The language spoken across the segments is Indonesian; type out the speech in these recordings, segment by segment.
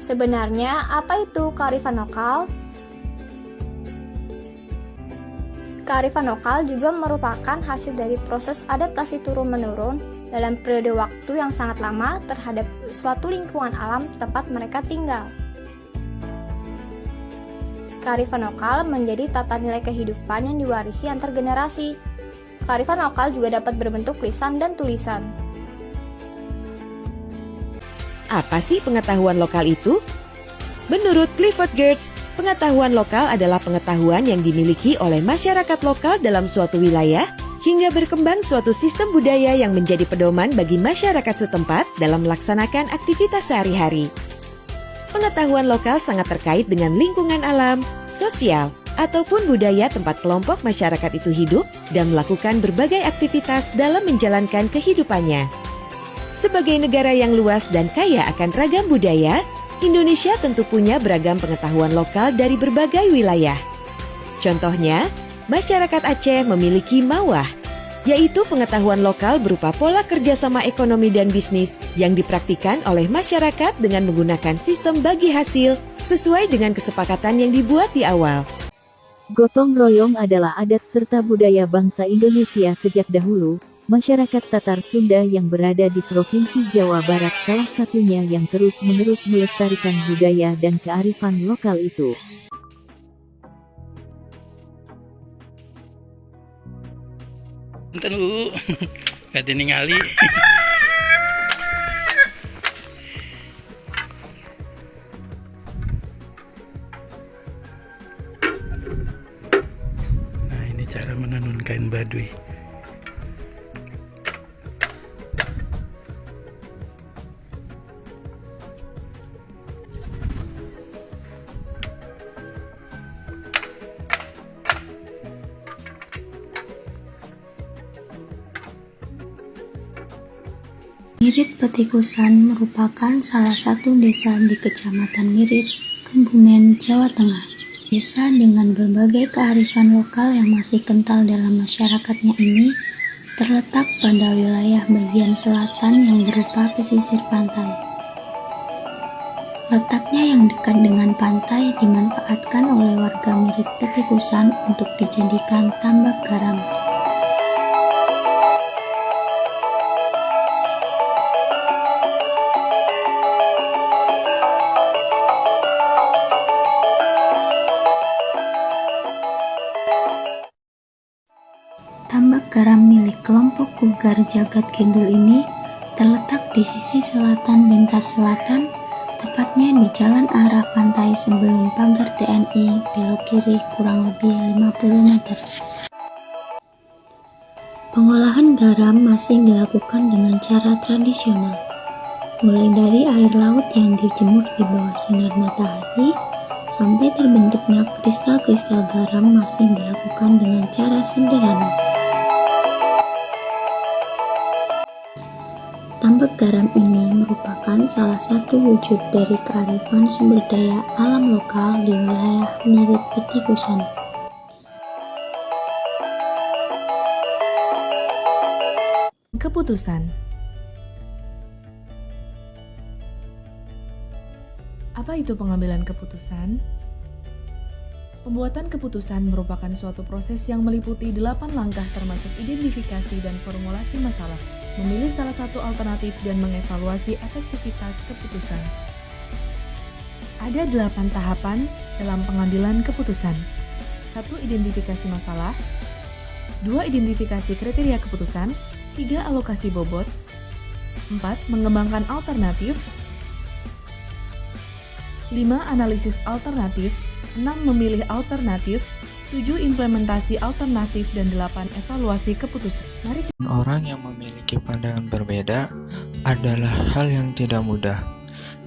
Sebenarnya, apa itu kearifan lokal? Kearifan lokal juga merupakan hasil dari proses adaptasi turun-menurun dalam periode waktu yang sangat lama terhadap suatu lingkungan alam tempat mereka tinggal. Kearifan lokal menjadi tata nilai kehidupan yang diwarisi antar generasi. Kearifan lokal juga dapat berbentuk lisan dan tulisan. Apa sih pengetahuan lokal itu? Menurut Clifford Geertz, pengetahuan lokal adalah pengetahuan yang dimiliki oleh masyarakat lokal dalam suatu wilayah hingga berkembang suatu sistem budaya yang menjadi pedoman bagi masyarakat setempat dalam melaksanakan aktivitas sehari-hari. Pengetahuan lokal sangat terkait dengan lingkungan alam, sosial, ataupun budaya tempat kelompok masyarakat itu hidup dan melakukan berbagai aktivitas dalam menjalankan kehidupannya. Sebagai negara yang luas dan kaya akan ragam budaya, Indonesia tentu punya beragam pengetahuan lokal dari berbagai wilayah. Contohnya, masyarakat Aceh memiliki mawah, yaitu pengetahuan lokal berupa pola kerjasama ekonomi dan bisnis yang dipraktikkan oleh masyarakat dengan menggunakan sistem bagi hasil sesuai dengan kesepakatan yang dibuat di awal. Gotong royong adalah adat serta budaya bangsa Indonesia sejak dahulu. Masyarakat Tatar Sunda yang berada di Provinsi Jawa Barat salah satunya yang terus-menerus melestarikan budaya dan kearifan lokal itu. Bentar dulu, gak ningali. Nah, ini cara menenun kain baduy. Mirit Petikusan merupakan salah satu desa di Kecamatan Mirit, Kebumen, Jawa Tengah. Desa dengan berbagai kearifan lokal yang masih kental dalam masyarakatnya ini terletak pada wilayah bagian selatan yang berupa pesisir pantai. Letaknya yang dekat dengan pantai dimanfaatkan oleh warga Mirit Petikusan untuk dijadikan tambak garam. Tambak garam milik kelompok Kugar Jagat Kidul ini terletak di sisi selatan lintas selatan, tepatnya di jalan arah pantai sebelum pagar TNI belok kiri kurang lebih 50 meter. Pengolahan garam masih dilakukan dengan cara tradisional, mulai dari air laut yang dijemur di bawah sinar matahari, sampai terbentuknya kristal-kristal garam masih dilakukan dengan cara sederhana. Tambak garam ini merupakan salah satu wujud dari kearifan sumber daya alam lokal di wilayah Mirit Petikusan. Keputusan. Apa itu pengambilan keputusan? Pembuatan keputusan merupakan suatu proses yang meliputi 8 langkah termasuk identifikasi dan formulasi masalah, memilih salah satu alternatif dan mengevaluasi efektivitas keputusan. Ada 8 tahapan dalam pengambilan keputusan. 1. Identifikasi masalah. 2. Identifikasi kriteria keputusan. 3. Alokasi bobot. 4. Mengembangkan alternatif. 5. Analisis alternatif. 6. Memilih alternatif. 7. Implementasi alternatif dan 8. Evaluasi keputusan. Mari kita... Orang yang memiliki pandangan berbeda adalah hal yang tidak mudah.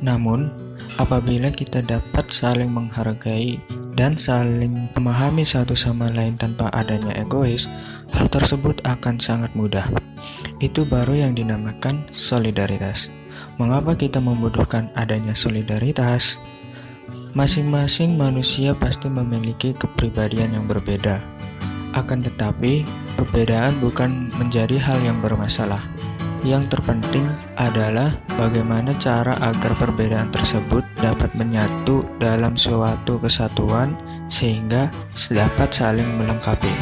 Namun, apabila kita dapat saling menghargai dan saling memahami satu sama lain tanpa adanya egois, hal tersebut akan sangat mudah. Itu baru yang dinamakan solidaritas. Mengapa kita membutuhkan adanya solidaritas? Masing-masing manusia pasti memiliki kepribadian yang berbeda. Akan tetapi, perbedaan bukan menjadi hal yang bermasalah. Yang terpenting adalah bagaimana cara agar perbedaan tersebut dapat menyatu dalam suatu kesatuan sehingga dapat saling melengkapi.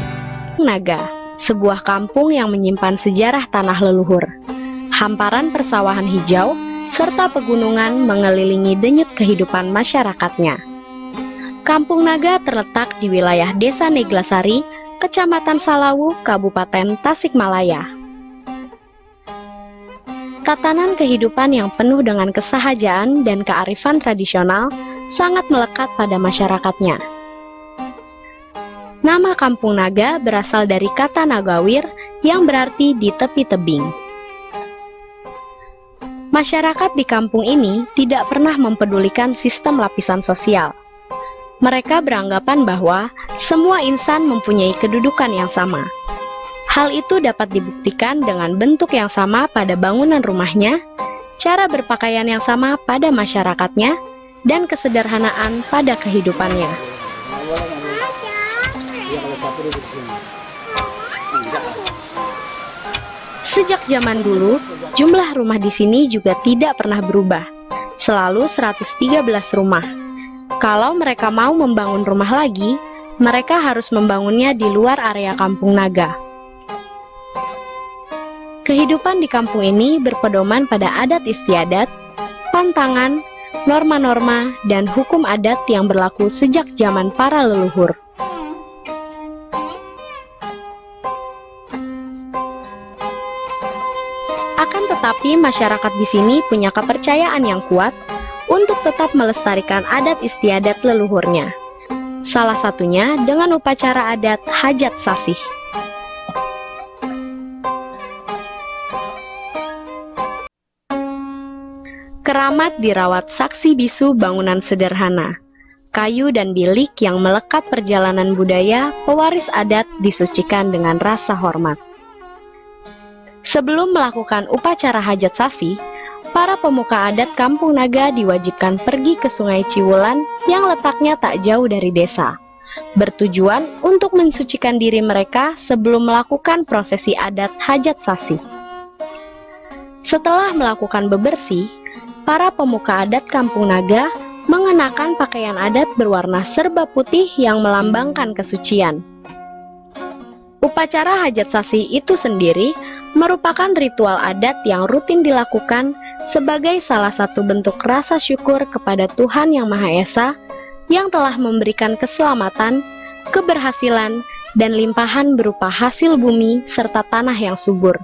Naga, sebuah kampung yang menyimpan sejarah tanah leluhur. Hamparan persawahan hijau serta pegunungan mengelilingi denyut kehidupan masyarakatnya. Kampung Naga terletak di wilayah Desa Neglasari, Kecamatan Salawu, Kabupaten Tasikmalaya. Tatanan kehidupan yang penuh dengan kesahajaan dan kearifan tradisional sangat melekat pada masyarakatnya. Nama Kampung Naga berasal dari kata Nagawir yang berarti di tepi tebing. Masyarakat di kampung ini tidak pernah mempedulikan sistem lapisan sosial. Mereka beranggapan bahwa semua insan mempunyai kedudukan yang sama. Hal itu dapat dibuktikan dengan bentuk yang sama pada bangunan rumahnya, cara berpakaian yang sama pada masyarakatnya, dan kesederhanaan pada kehidupannya. Sejak zaman dulu, jumlah rumah di sini juga tidak pernah berubah, selalu 113 rumah. Kalau mereka mau membangun rumah lagi, mereka harus membangunnya di luar area Kampung Naga. Kehidupan di kampung ini berpedoman pada adat istiadat, pantangan, norma-norma, dan hukum adat yang berlaku sejak zaman para leluhur. Akan tetapi, masyarakat di sini punya kepercayaan yang kuat untuk tetap melestarikan adat istiadat leluhurnya. Salah satunya dengan upacara adat hajat sasih. Keramat dirawat saksi bisu bangunan sederhana, kayu dan bilik yang melekat perjalanan budaya, pewaris adat disucikan dengan rasa hormat. Sebelum melakukan upacara hajat sasih, para pemuka adat Kampung Naga diwajibkan pergi ke Sungai Ciwulan yang letaknya tak jauh dari desa, bertujuan untuk mensucikan diri mereka sebelum melakukan prosesi adat hajat sasih. Setelah melakukan bebersih, para pemuka adat Kampung Naga mengenakan pakaian adat berwarna serba putih yang melambangkan kesucian. Upacara hajat sasih itu sendiri merupakan ritual adat yang rutin dilakukan sebagai salah satu bentuk rasa syukur kepada Tuhan Yang Maha Esa yang telah memberikan keselamatan, keberhasilan, dan limpahan berupa hasil bumi serta tanah yang subur,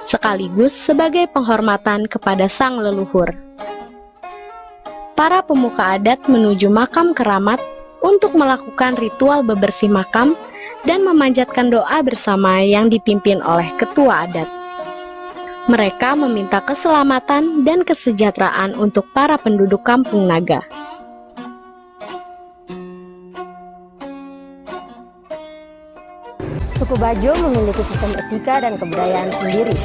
sekaligus sebagai penghormatan kepada sang leluhur. Para pemuka adat menuju makam keramat untuk melakukan ritual bebersih makam dan memanjatkan doa bersama yang dipimpin oleh ketua adat. Mereka meminta keselamatan dan kesejahteraan untuk para penduduk Kampung Naga. Suku Bajo memiliki sistem etika dan kebudayaan sendiri.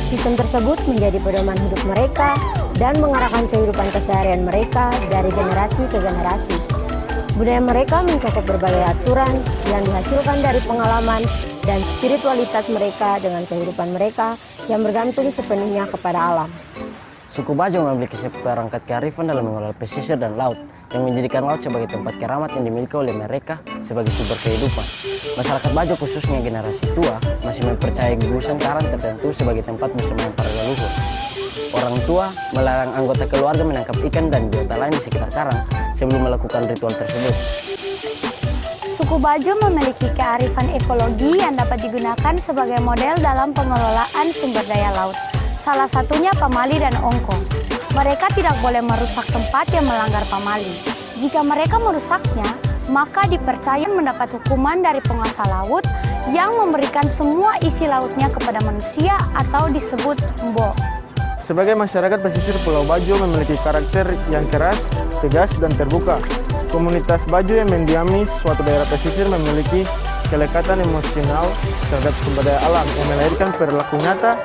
Sistem tersebut menjadi pedoman hidup mereka dan mengarahkan kehidupan keseharian mereka dari generasi ke generasi. Budaya mereka mencakup berbagai aturan yang dihasilkan dari pengalaman dan spiritualitas mereka dengan kehidupan mereka yang bergantung sepenuhnya kepada alam. Suku Bajo memiliki seperangkat kearifan dalam mengelola pesisir dan laut, yang menjadikan laut sebagai tempat keramat yang dimiliki oleh mereka sebagai sumber kehidupan. Masyarakat Bajo, khususnya generasi tua, masih mempercayai gugusan karang tertentu sebagai tempat bersemayam para leluhur. Orang tua melarang anggota keluarga menangkap ikan dan biota lain di sekitar karang sebelum melakukan ritual tersebut. Suku Bajo memiliki kearifan ekologi yang dapat digunakan sebagai model dalam pengelolaan sumber daya laut. Salah satunya pamali dan ongkong. Mereka tidak boleh merusak tempat yang melanggar pamali. Jika mereka merusaknya, maka dipercaya mendapat hukuman dari penguasa laut yang memberikan semua isi lautnya kepada manusia atau disebut mbo. Sebagai masyarakat pesisir Pulau Bajo memiliki karakter yang keras, tegas, dan terbuka. Komunitas Bajo yang mendiami suatu daerah pesisir memiliki kelekatan emosional terhadap sumber daya alam yang melahirkan perilaku nyata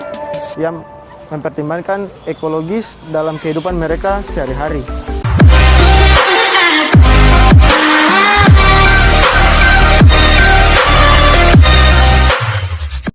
yang mempertimbangkan ekologis dalam kehidupan mereka sehari-hari.